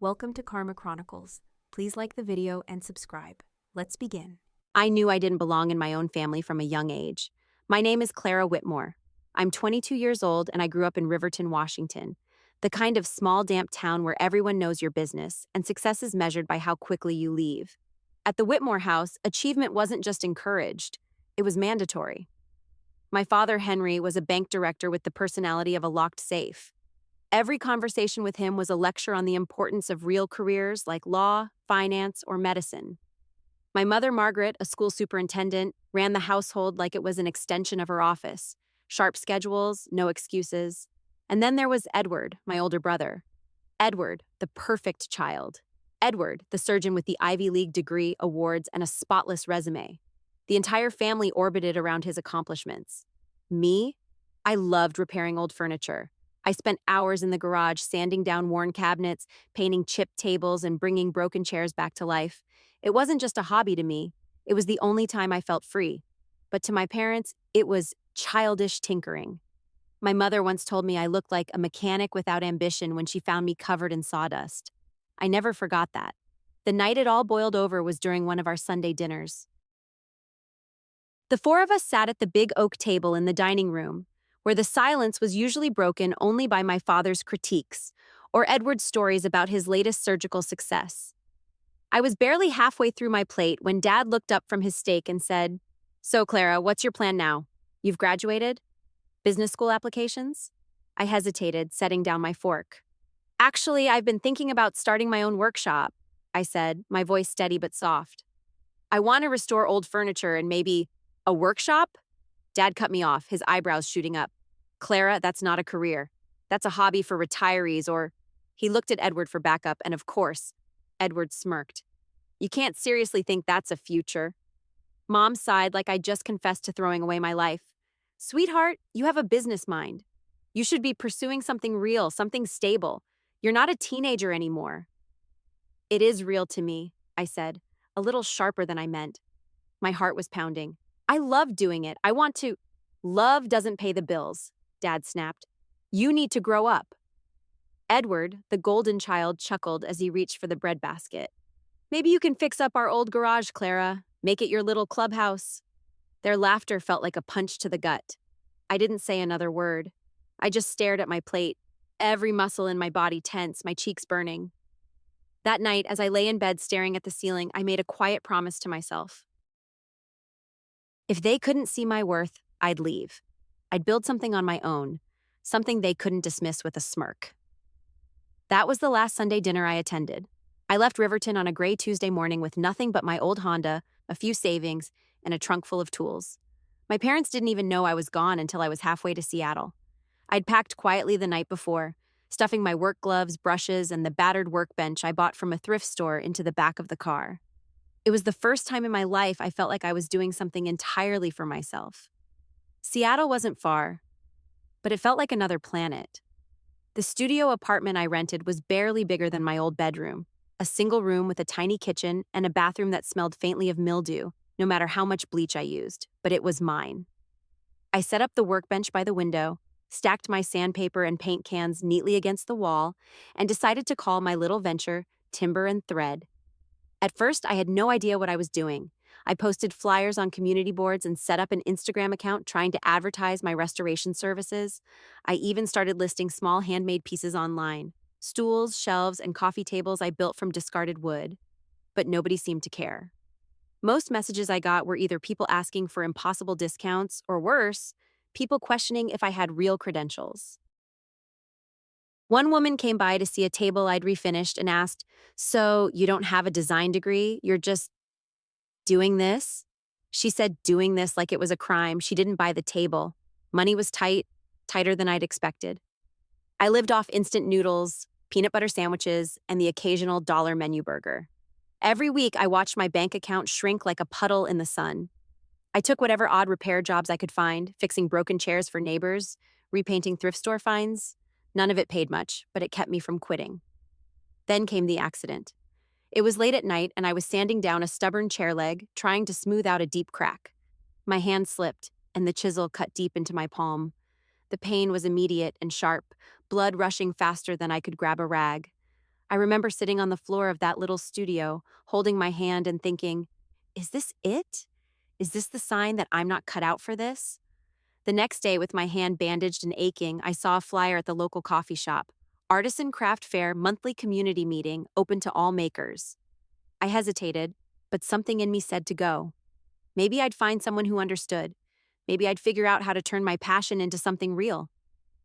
Welcome to Karma Chronicles. Please like the video and subscribe. Let's begin. I knew I didn't belong in my own family from a young age. My name is Clara Whitmore. I'm 22 years old and I grew up in Riverton, Washington, the kind of small, damp town where everyone knows your business and success is measured by how quickly you leave. At the Whitmore house, achievement wasn't just encouraged, it was mandatory. My father, Henry, was a bank director with the personality of a locked safe. Every conversation with him was a lecture on the importance of real careers like law, finance, or medicine. My mother, Margaret, a school superintendent, ran the household like it was an extension of her office. Sharp schedules, no excuses. And then there was Edward, my older brother. Edward, the perfect child. Edward, the surgeon with the Ivy League degree, awards, and a spotless resume. The entire family orbited around his accomplishments. Me? I loved repairing old furniture. I spent hours in the garage sanding down worn cabinets, painting chipped tables, and bringing broken chairs back to life. It wasn't just a hobby to me, it was the only time I felt free. But to my parents, it was childish tinkering. My mother once told me I looked like a mechanic without ambition when she found me covered in sawdust. I never forgot that. The night it all boiled over was during one of our Sunday dinners. The four of us sat at the big oak table in the dining room, where the silence was usually broken only by my father's critiques or Edward's stories about his latest surgical success. I was barely halfway through my plate when Dad looked up from his steak and said, "So, Clara, what's your plan now? You've graduated? Business school applications?" I hesitated, setting down my fork. "Actually, I've been thinking about starting my own workshop," I said, my voice steady but soft. "I want to restore old furniture and maybe a workshop?" Dad cut me off, his eyebrows shooting up. "Clara, that's not a career. That's a hobby for retirees or—" He looked at Edward for backup, and of course, Edward smirked. "You can't seriously think that's a future." Mom sighed like I just confessed to throwing away my life. "Sweetheart, you have a business mind. You should be pursuing something real, something stable. You're not a teenager anymore." "It is real to me," I said, a little sharper than I meant. My heart was pounding. "I love doing it. I want to—" "Love doesn't pay the bills," Dad snapped. "You need to grow up." Edward, the golden child, chuckled as he reached for the breadbasket. "Maybe you can fix up our old garage, Clara. Make it your little clubhouse." Their laughter felt like a punch to the gut. I didn't say another word. I just stared at my plate, every muscle in my body tense, my cheeks burning. That night, as I lay in bed staring at the ceiling, I made a quiet promise to myself. If they couldn't see my worth, I'd leave. I'd build something on my own, something they couldn't dismiss with a smirk. That was the last Sunday dinner I attended. I left Riverton on a gray Tuesday morning with nothing but my old Honda, a few savings, and a trunk full of tools. My parents didn't even know I was gone until I was halfway to Seattle. I'd packed quietly the night before, stuffing my work gloves, brushes, and the battered workbench I bought from a thrift store into the back of the car. It was the first time in my life I felt like I was doing something entirely for myself. Seattle wasn't far, but it felt like another planet. The studio apartment I rented was barely bigger than my old bedroom, a single room with a tiny kitchen and a bathroom that smelled faintly of mildew, no matter how much bleach I used, but it was mine. I set up the workbench by the window, stacked my sandpaper and paint cans neatly against the wall, and decided to call my little venture Timber and Thread. At first, I had no idea what I was doing. I posted flyers on community boards and set up an Instagram account trying to advertise my restoration services. I even started listing small handmade pieces online, stools, shelves, and coffee tables I built from discarded wood. But nobody seemed to care. Most messages I got were either people asking for impossible discounts or worse, people questioning if I had real credentials. One woman came by to see a table I'd refinished and asked, "So, you don't have a design degree? You're just doing this?" She said doing this like it was a crime. She didn't buy the table. Money was tight, tighter than I'd expected. I lived off instant noodles, peanut butter sandwiches, and the occasional dollar menu burger. Every week, I watched my bank account shrink like a puddle in the sun. I took whatever odd repair jobs I could find, fixing broken chairs for neighbors, repainting thrift store finds. None of it paid much, but it kept me from quitting. Then came the accident. It was late at night, and I was sanding down a stubborn chair leg, trying to smooth out a deep crack. My hand slipped, and the chisel cut deep into my palm. The pain was immediate and sharp, blood rushing faster than I could grab a rag. I remember sitting on the floor of that little studio, holding my hand and thinking, is this it? Is this the sign that I'm not cut out for this? The next day, with my hand bandaged and aching, I saw a flyer at the local coffee shop. Artisan Craft Fair monthly community meeting open to all makers. I hesitated, but something in me said to go. Maybe I'd find someone who understood. Maybe I'd figure out how to turn my passion into something real.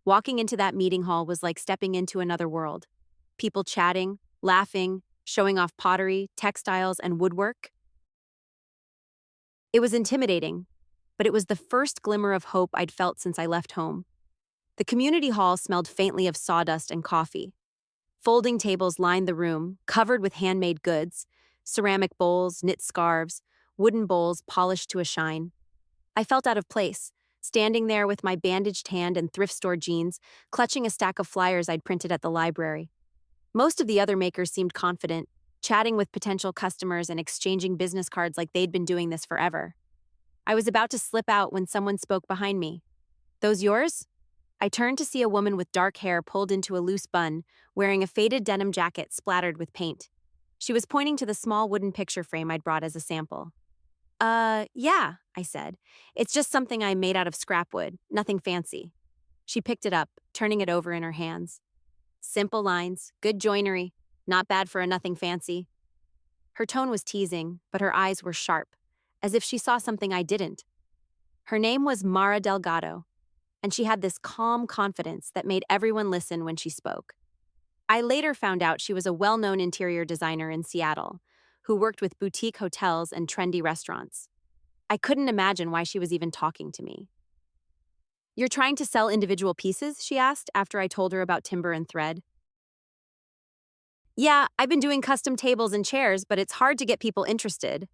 Walking into that meeting hall was like stepping into another world. People chatting, laughing, showing off pottery, textiles, and woodwork. It was intimidating, but it was the first glimmer of hope I'd felt since I left home. The community hall smelled faintly of sawdust and coffee. Folding tables lined the room, covered with handmade goods, ceramic bowls, knit scarves, wooden bowls polished to a shine. I felt out of place, standing there with my bandaged hand and thrift store jeans, clutching a stack of flyers I'd printed at the library. Most of the other makers seemed confident, chatting with potential customers and exchanging business cards like they'd been doing this forever. I was about to slip out when someone spoke behind me. "Those yours?" I turned to see a woman with dark hair pulled into a loose bun, wearing a faded denim jacket splattered with paint. She was pointing to the small wooden picture frame I'd brought as a sample. Yeah," I said. "It's just something I made out of scrap wood, nothing fancy." She picked it up, turning it over in her hands. Simple lines, good joinery, not bad for a nothing fancy. Her tone was teasing, but her eyes were sharp, as if she saw something I didn't. Her name was Mara Delgado, and she had this calm confidence that made everyone listen when she spoke. I later found out she was a well-known interior designer in Seattle, who worked with boutique hotels and trendy restaurants. I couldn't imagine why she was even talking to me. "You're trying to sell individual pieces?" she asked after I told her about timber and thread. "Yeah, I've been doing custom tables and chairs, but it's hard to get people interested."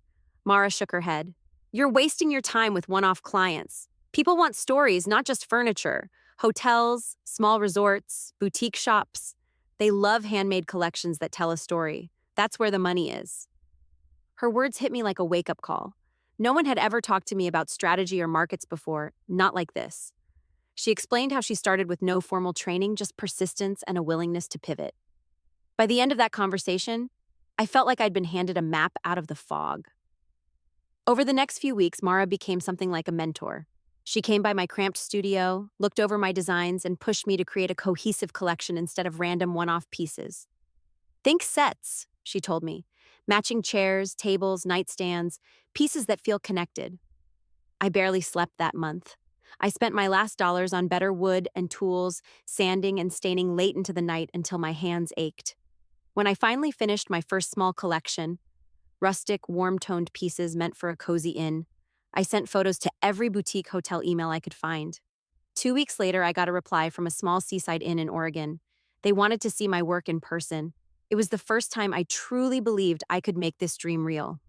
Mara shook her head. "You're wasting your time with one-off clients. People want stories, not just furniture. Hotels, small resorts, boutique shops. They love handmade collections that tell a story. That's where the money is." Her words hit me like a wake-up call. No one had ever talked to me about strategy or markets before, not like this. She explained how she started with no formal training, just persistence and a willingness to pivot. By the end of that conversation, I felt like I'd been handed a map out of the fog. Over the next few weeks, Mara became something like a mentor. She came by my cramped studio, looked over my designs, and pushed me to create a cohesive collection instead of random one-off pieces. "Think sets," she told me. "Matching chairs, tables, nightstands, pieces that feel connected." I barely slept that month. I spent my last dollars on better wood and tools, sanding and staining late into the night until my hands ached. When I finally finished my first small collection, rustic, warm-toned pieces meant for a cozy inn, I sent photos to every boutique hotel email I could find. 2 weeks later, I got a reply from a small seaside inn in Oregon. They wanted to see my work in person. It was the first time I truly believed I could make this dream real.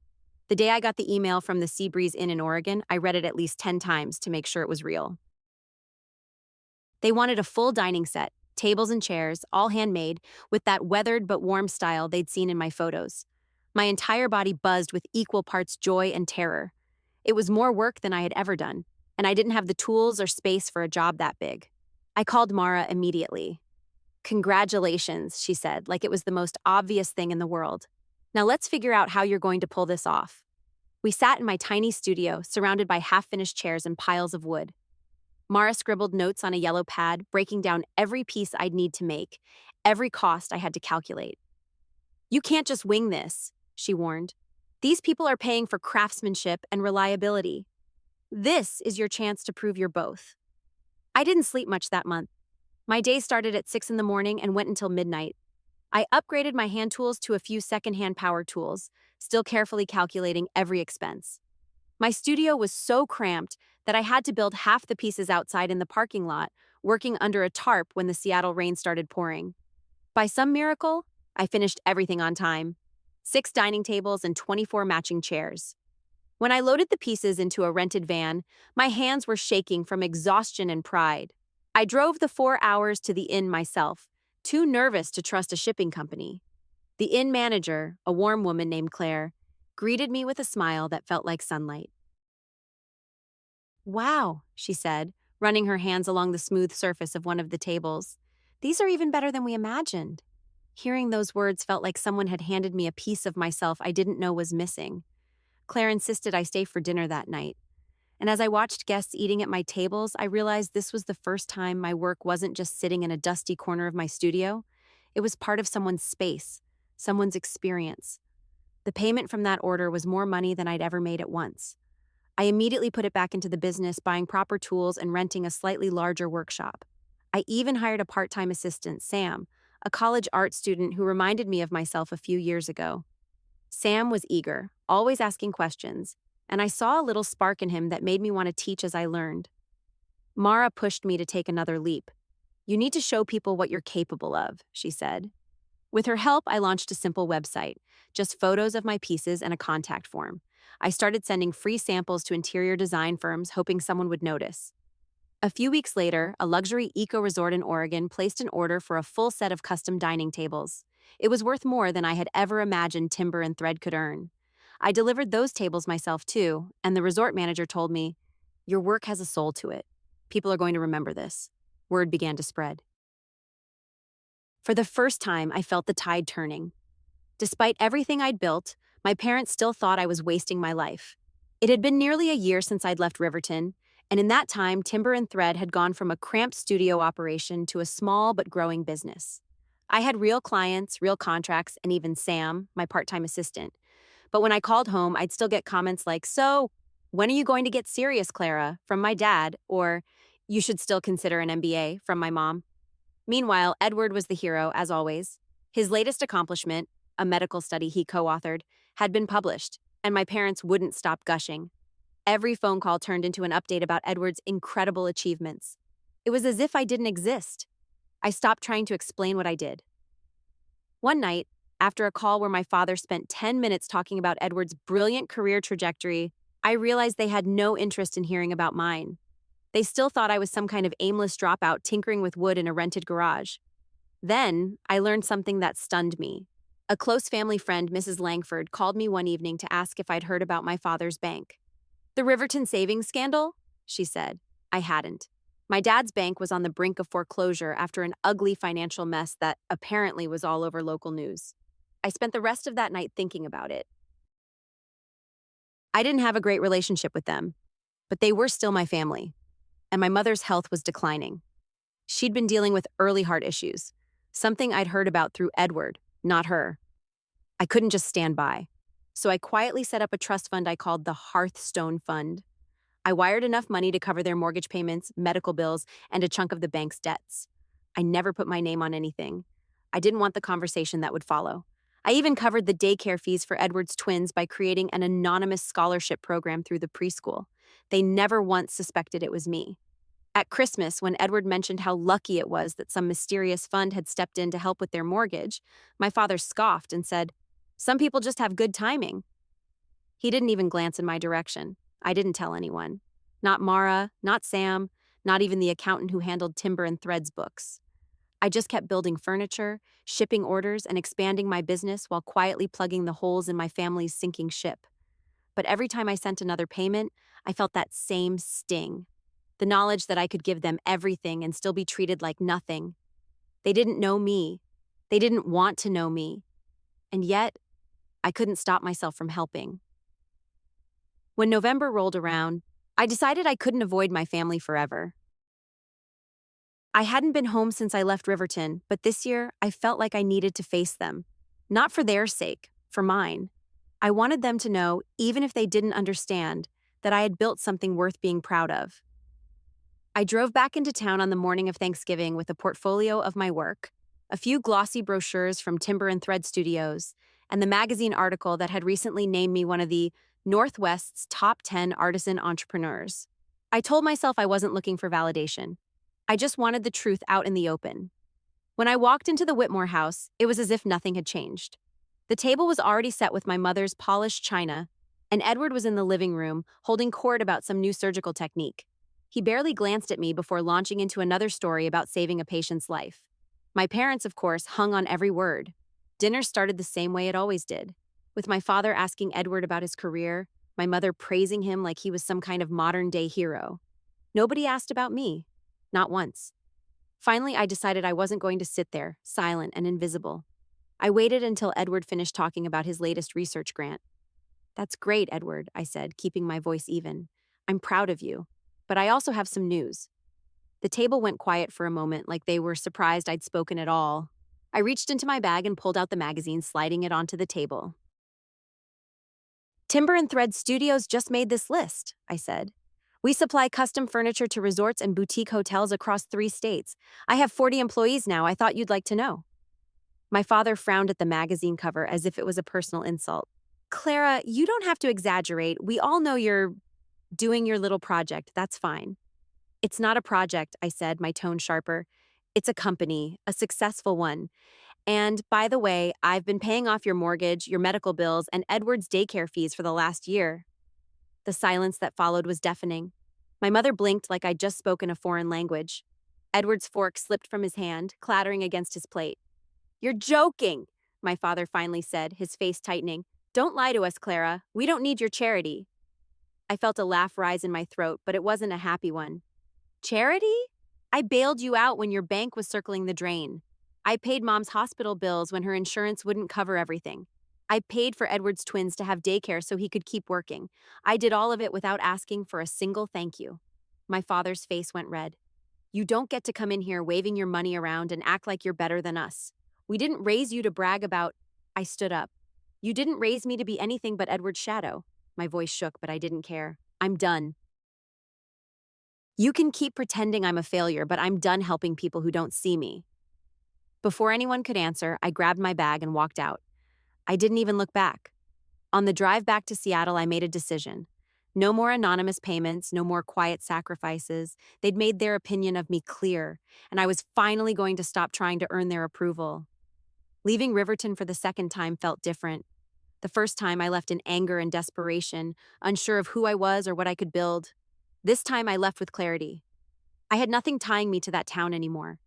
The day I got the email from the Seabreeze Inn in Oregon, I read it at least 10 times to make sure it was real. They wanted a full dining set, tables and chairs, all handmade, with that weathered but warm style they'd seen in my photos. My entire body buzzed with equal parts joy and terror. It was more work than I had ever done, and I didn't have the tools or space for a job that big. I called Mara immediately. "Congratulations," she said, like it was the most obvious thing in the world. "Now let's figure out how you're going to pull this off." We sat in my tiny studio, surrounded by half-finished chairs and piles of wood. Mara scribbled notes on a yellow pad, breaking down every piece I'd need to make, every cost I had to calculate. "You can't just wing this," she warned. "These people are paying for craftsmanship and reliability. This is your chance to prove you're both." I didn't sleep much that month. My day started at 6 in the morning and went until midnight. I upgraded my hand tools to a few secondhand power tools, still carefully calculating every expense. My studio was so cramped that I had to build half the pieces outside in the parking lot, working under a tarp when the Seattle rain started pouring. By some miracle, I finished everything on time. 6 dining tables and 24 matching chairs. When I loaded the pieces into a rented van, my hands were shaking from exhaustion and pride. I drove the 4 hours to the inn myself, too nervous to trust a shipping company. The inn manager, a warm woman named Claire, greeted me with a smile that felt like sunlight. "Wow," she said, running her hands along the smooth surface of one of the tables. "These are even better than we imagined." Hearing those words felt like someone had handed me a piece of myself I didn't know was missing. Claire insisted I stay for dinner that night. And as I watched guests eating at my tables, I realized this was the first time my work wasn't just sitting in a dusty corner of my studio. It was part of someone's space, someone's experience. The payment from that order was more money than I'd ever made at once. I immediately put it back into the business, buying proper tools and renting a slightly larger workshop. I even hired a part-time assistant, Sam, a college art student who reminded me of myself a few years ago. Sam was eager, always asking questions, and I saw a little spark in him that made me want to teach as I learned. Mara pushed me to take another leap. "You need to show people what you're capable of," she said. With her help, I launched a simple website, just photos of my pieces and a contact form. I started sending free samples to interior design firms, hoping someone would notice. A few weeks later, a luxury eco-resort in Oregon placed an order for a full set of custom dining tables. It was worth more than I had ever imagined timber and thread could earn. I delivered those tables myself too, and the resort manager told me, "Your work has a soul to it. People are going to remember this." Word began to spread. For the first time, I felt the tide turning. Despite everything I'd built, my parents still thought I was wasting my life. It had been nearly a year since I'd left Riverton, and in that time, Timber and Thread had gone from a cramped studio operation to a small but growing business. I had real clients, real contracts, and even Sam, my part-time assistant. But when I called home, I'd still get comments like, "So, when are you going to get serious, Clara?" from my dad, or "You should still consider an MBA" from my mom. Meanwhile, Edward was the hero, as always. His latest accomplishment, a medical study he co-authored, had been published, and my parents wouldn't stop gushing. Every phone call turned into an update about Edward's incredible achievements. It was as if I didn't exist. I stopped trying to explain what I did. One night, after a call where my father spent 10 minutes talking about Edward's brilliant career trajectory, I realized they had no interest in hearing about mine. They still thought I was some kind of aimless dropout tinkering with wood in a rented garage. Then, I learned something that stunned me. A close family friend, Mrs. Langford, called me one evening to ask if I'd heard about my father's bank. "The Riverton savings scandal?" she said. I hadn't. My dad's bank was on the brink of foreclosure after an ugly financial mess that apparently was all over local news. I spent the rest of that night thinking about it. I didn't have a great relationship with them, but they were still my family, and my mother's health was declining. She'd been dealing with early heart issues, something I'd heard about through Edward, not her. I couldn't just stand by. So I quietly set up a trust fund I called the Hearthstone Fund. I wired enough money to cover their mortgage payments, medical bills, and a chunk of the bank's debts. I never put my name on anything. I didn't want the conversation that would follow. I even covered the daycare fees for Edward's twins by creating an anonymous scholarship program through the preschool. They never once suspected it was me. At Christmas, when Edward mentioned how lucky it was that some mysterious fund had stepped in to help with their mortgage, my father scoffed and said, "Some people just have good timing." He didn't even glance in my direction. I didn't tell anyone. Not Mara, not Sam, not even the accountant who handled Timber and Thread's books. I just kept building furniture, shipping orders, and expanding my business while quietly plugging the holes in my family's sinking ship. But every time I sent another payment, I felt that same sting. The knowledge that I could give them everything and still be treated like nothing. They didn't know me. They didn't want to know me. And yet, I couldn't stop myself from helping. When November rolled around, I decided I couldn't avoid my family forever. I hadn't been home since I left Riverton, but this year I felt like I needed to face them. Not for their sake, for mine. I wanted them to know, even if they didn't understand, that I had built something worth being proud of. I drove back into town on the morning of Thanksgiving with a portfolio of my work, a few glossy brochures from Timber and Thread Studios, and the magazine article that had recently named me one of the Northwest's top 10 artisan entrepreneurs. I told myself I wasn't looking for validation. I just wanted the truth out in the open. When I walked into the Whitmore house, it was as if nothing had changed. The table was already set with my mother's polished china, and Edward was in the living room, holding court about some new surgical technique. He barely glanced at me before launching into another story about saving a patient's life. My parents, of course, hung on every word. Dinner started the same way it always did, with my father asking Edward about his career, my mother praising him like he was some kind of modern-day hero. Nobody asked about me. Not once. Finally, I decided I wasn't going to sit there, silent and invisible. I waited until Edward finished talking about his latest research grant. That's great, Edward, I said, keeping my voice even. I'm proud of you. But I also have some news. The table went quiet for a moment, like they were surprised I'd spoken at all. I reached into my bag and pulled out the magazine, sliding it onto the table. Timber and Thread Studios just made this list, I said. We supply custom furniture to resorts and boutique hotels across 3 states. I have 40 employees now. I thought you'd like to know. My father frowned at the magazine cover as if it was a personal insult. Clara, you don't have to exaggerate. We all know you're doing your little project. That's fine. It's not a project, I said, my tone sharper. It's a company, a successful one. And by the way, I've been paying off your mortgage, your medical bills, and Edward's daycare fees for the last year. The silence that followed was deafening. My mother blinked like I'd just spoken a foreign language. Edward's fork slipped from his hand, clattering against his plate. You're joking, my father finally said, his face tightening. Don't lie to us, Clara. We don't need your charity. I felt a laugh rise in my throat, but it wasn't a happy one. Charity? I bailed you out when your bank was circling the drain. I paid Mom's hospital bills when her insurance wouldn't cover everything. I paid for Edward's twins to have daycare so he could keep working. I did all of it without asking for a single thank you. My father's face went red. You don't get to come in here waving your money around and act like you're better than us. We didn't raise you to brag about. I stood up. You didn't raise me to be anything but Edward's shadow. My voice shook, but I didn't care. I'm done. You can keep pretending I'm a failure, but I'm done helping people who don't see me. Before anyone could answer, I grabbed my bag and walked out. I didn't even look back. On the drive back to Seattle, I made a decision. No more anonymous payments, no more quiet sacrifices. They'd made their opinion of me clear, and I was finally going to stop trying to earn their approval. Leaving Riverton for the second time felt different. The first time I left in anger and desperation, unsure of who I was or what I could build. This time I left with clarity. I had nothing tying me to that town anymore.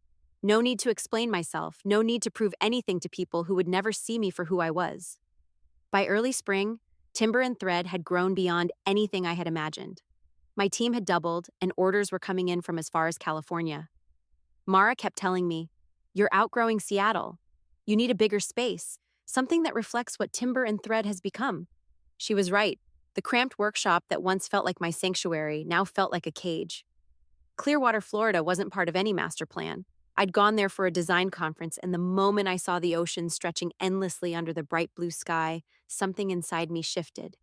No need to explain myself, no need to prove anything to people who would never see me for who I was. By early spring, Timber and Thread had grown beyond anything I had imagined. My team had doubled, and orders were coming in from as far as California. Mara kept telling me, "You're outgrowing Seattle. You need a bigger space, something that reflects what Timber and Thread has become." She was right. The cramped workshop that once felt like my sanctuary now felt like a cage. Clearwater, Florida wasn't part of any master plan. I'd gone there for a design conference, and the moment I saw the ocean stretching endlessly under the bright blue sky, something inside me shifted.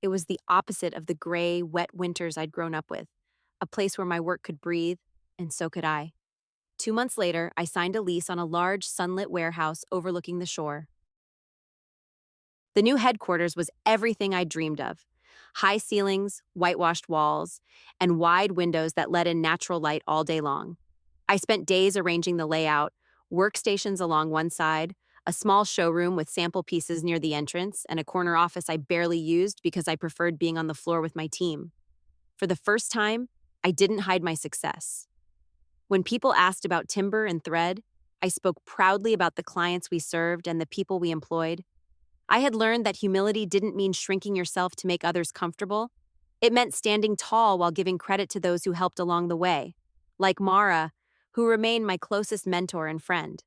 It was the opposite of the gray, wet winters I'd grown up with, a place where my work could breathe, and so could I. 2 months later, I signed a lease on a large, sunlit warehouse overlooking the shore. The new headquarters was everything I'd dreamed of. High ceilings, whitewashed walls, and wide windows that let in natural light all day long. I spent days arranging the layout, workstations along one side, a small showroom with sample pieces near the entrance, and a corner office I barely used because I preferred being on the floor with my team. For the first time, I didn't hide my success. When people asked about Timber and Thread, I spoke proudly about the clients we served and the people we employed. I had learned that humility didn't mean shrinking yourself to make others comfortable. It meant standing tall while giving credit to those who helped along the way, like Mara, who remained my closest mentor and friend.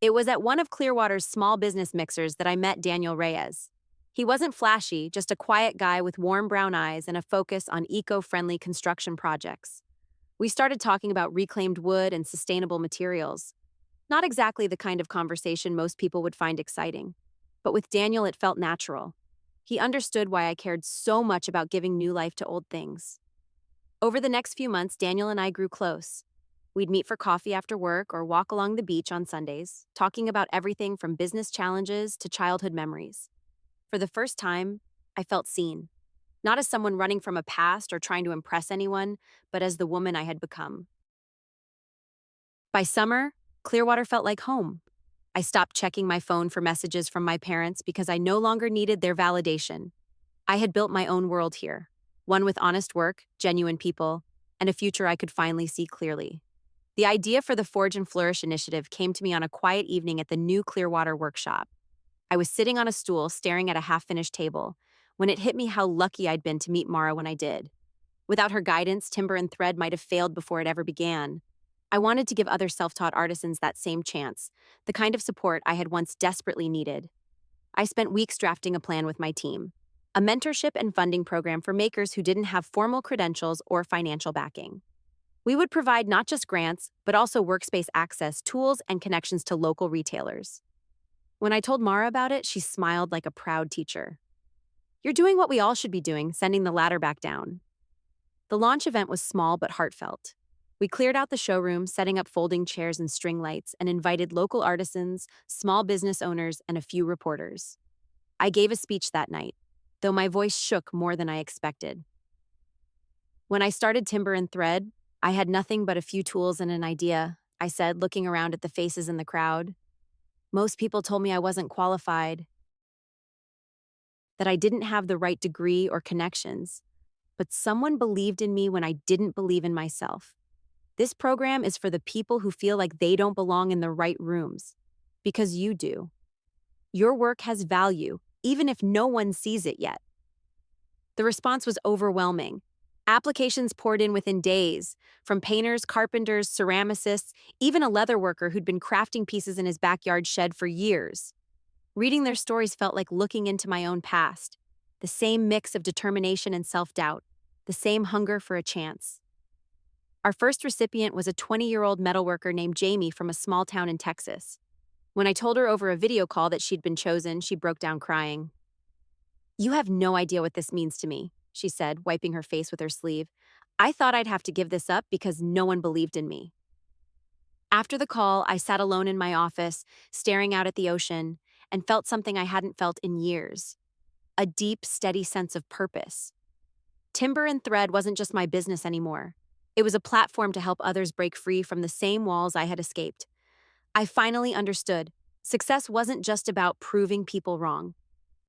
It was at one of Clearwater's small business mixers that I met Daniel Reyes. He wasn't flashy, just a quiet guy with warm brown eyes and a focus on eco-friendly construction projects. We started talking about reclaimed wood and sustainable materials. Not exactly the kind of conversation most people would find exciting. But with Daniel, it felt natural. He understood why I cared so much about giving new life to old things. Over the next few months, Daniel and I grew close. We'd meet for coffee after work or walk along the beach on Sundays, talking about everything from business challenges to childhood memories. For the first time, I felt seen. Not as someone running from a past or trying to impress anyone, but as the woman I had become. By summer, Clearwater felt like home. I stopped checking my phone for messages from my parents because I no longer needed their validation. I had built my own world here, one with honest work, genuine people, and a future I could finally see clearly. The idea for the Forge and Flourish initiative came to me on a quiet evening at the new Clearwater workshop. I was sitting on a stool staring at a half-finished table when it hit me how lucky I'd been to meet Mara when I did. Without her guidance, Timber and Thread might have failed before it ever began. I wanted to give other self-taught artisans that same chance, the kind of support I had once desperately needed. I spent weeks drafting a plan with my team, a mentorship and funding program for makers who didn't have formal credentials or financial backing. We would provide not just grants, but also workspace access, tools, and connections to local retailers. When I told Mara about it, she smiled like a proud teacher. "You're doing what we all should be doing, sending the ladder back down." The launch event was small but heartfelt. We cleared out the showroom, setting up folding chairs and string lights, and invited local artisans, small business owners, and a few reporters. I gave a speech that night, though my voice shook more than I expected. When I started Timber and Thread, I had nothing but a few tools and an idea, I said, looking around at the faces in the crowd. Most people told me I wasn't qualified, that I didn't have the right degree or connections, but someone believed in me when I didn't believe in myself. This program is for the people who feel like they don't belong in the right rooms, because you do. Your work has value, even if no one sees it yet. The response was overwhelming. Applications poured in within days, from painters, carpenters, ceramicists, even a leather worker who'd been crafting pieces in his backyard shed for years. Reading their stories felt like looking into my own past, the same mix of determination and self-doubt, the same hunger for a chance. Our first recipient was a 20-year-old metalworker named Jamie from a small town in Texas. When I told her over a video call that she'd been chosen, she broke down crying. "You have no idea what this means to me," she said, wiping her face with her sleeve. "I thought I'd have to give this up because no one believed in me." After the call, I sat alone in my office, staring out at the ocean, and felt something I hadn't felt in years. A deep, steady sense of purpose. Timber and Thread wasn't just my business anymore. It was a platform to help others break free from the same walls I had escaped. I finally understood. Success wasn't just about proving people wrong.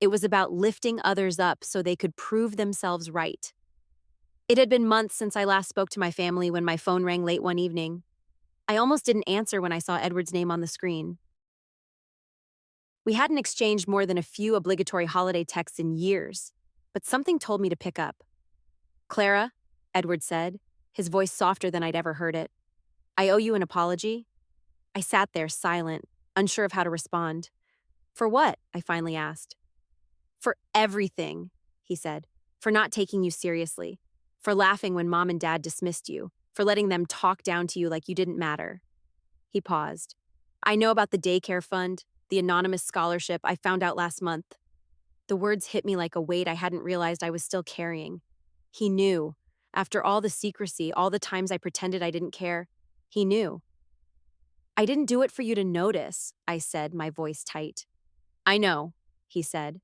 It was about lifting others up so they could prove themselves right. It had been months since I last spoke to my family when my phone rang late one evening. I almost didn't answer when I saw Edward's name on the screen. We hadn't exchanged more than a few obligatory holiday texts in years, but something told me to pick up. "Clara," Edward said, his voice softer than I'd ever heard it. "I owe you an apology." I sat there, silent, unsure of how to respond. "For what?" I finally asked. "For everything," he said. "For not taking you seriously. For laughing when Mom and Dad dismissed you. For letting them talk down to you like you didn't matter." He paused. "I know about the daycare fund, the anonymous scholarship I found out last month." The words hit me like a weight I hadn't realized I was still carrying. He knew. After all the secrecy, all the times I pretended I didn't care, he knew. "I didn't do it for you to notice," I said, my voice tight. "I know," he said,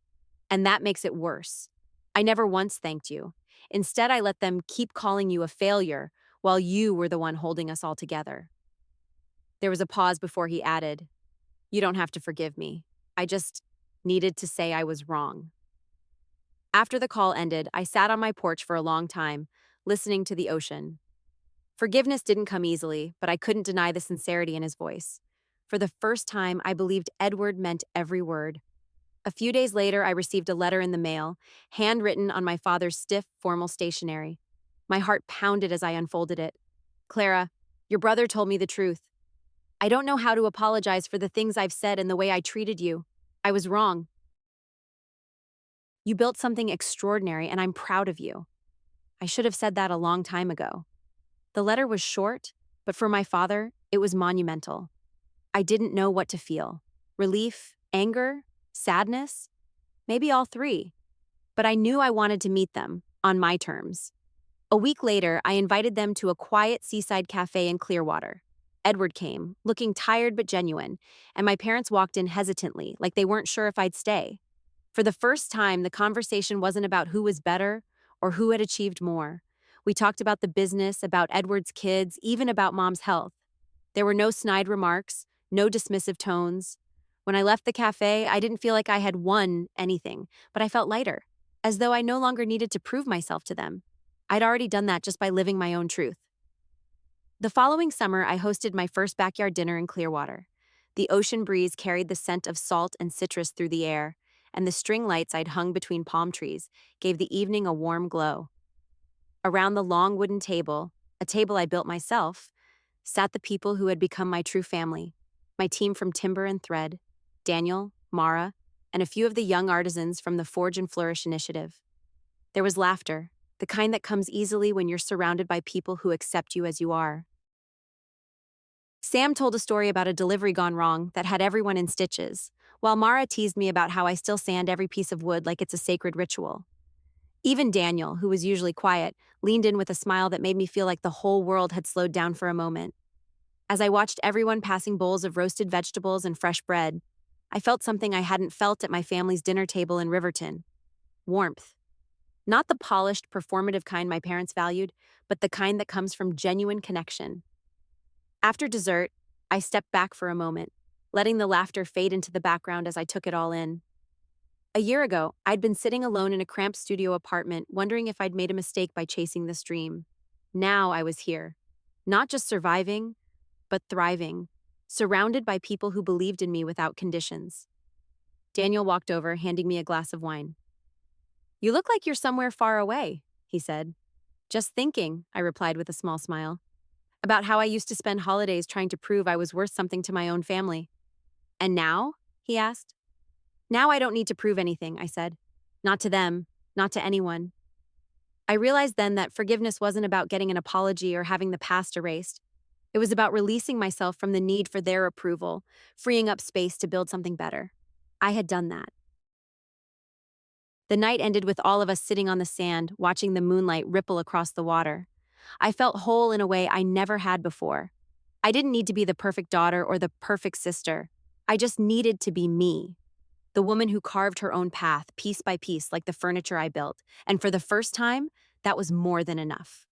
"and that makes it worse. I never once thanked you. Instead, I let them keep calling you a failure while you were the one holding us all together." There was a pause before he added, "You don't have to forgive me. I just needed to say I was wrong." After the call ended, I sat on my porch for a long time, listening to the ocean. Forgiveness didn't come easily, but I couldn't deny the sincerity in his voice. For the first time, I believed Edward meant every word. A few days later, I received a letter in the mail, handwritten on my father's stiff, formal stationery. My heart pounded as I unfolded it. "Clara, your brother told me the truth. I don't know how to apologize for the things I've said and the way I treated you. I was wrong. You built something extraordinary, and I'm proud of you. I should have said that a long time ago." The letter was short, but for my father, it was monumental. I didn't know what to feel. Relief, anger, sadness? Maybe all three. But I knew I wanted to meet them, on my terms. A week later, I invited them to a quiet seaside cafe in Clearwater. Edward came, looking tired but genuine, and my parents walked in hesitantly, like they weren't sure if I'd stay. For the first time, the conversation wasn't about who was better or who had achieved more. We talked about the business, about Edward's kids, even about Mom's health. There were no snide remarks, no dismissive tones. When I left the cafe, I didn't feel like I had won anything, but I felt lighter, as though I no longer needed to prove myself to them. I'd already done that just by living my own truth. The following summer, I hosted my first backyard dinner in Clearwater. The ocean breeze carried the scent of salt and citrus through the air, and the string lights I'd hung between palm trees gave the evening a warm glow. Around the long wooden table, a table I built myself, sat the people who had become my true family, my team from Timber and Thread, Daniel, Mara, and a few of the young artisans from the Forge and Flourish initiative. There was laughter, the kind that comes easily when you're surrounded by people who accept you as you are. Sam told a story about a delivery gone wrong that had everyone in stitches, while Mara teased me about how I still sand every piece of wood like it's a sacred ritual. Even Daniel, who was usually quiet, leaned in with a smile that made me feel like the whole world had slowed down for a moment. As I watched everyone passing bowls of roasted vegetables and fresh bread, I felt something I hadn't felt at my family's dinner table in Riverton: warmth. Not the polished, performative kind my parents valued, but the kind that comes from genuine connection. After dessert, I stepped back for a moment, letting the laughter fade into the background as I took it all in. A year ago, I'd been sitting alone in a cramped studio apartment, wondering if I'd made a mistake by chasing this dream. Now I was here, not just surviving, but thriving, surrounded by people who believed in me without conditions. Daniel walked over, handing me a glass of wine. "You look like you're somewhere far away," he said. "Just thinking," I replied with a small smile, "about how I used to spend holidays trying to prove I was worth something to my own family." "And now?" he asked. "Now I don't need to prove anything," I said. "Not to them, not to anyone." I realized then that forgiveness wasn't about getting an apology or having the past erased. It was about releasing myself from the need for their approval, freeing up space to build something better. I had done that. The night ended with all of us sitting on the sand, watching the moonlight ripple across the water. I felt whole in a way I never had before. I didn't need to be the perfect daughter or the perfect sister. I just needed to be me, the woman who carved her own path, piece by piece, like the furniture I built. And for the first time, that was more than enough.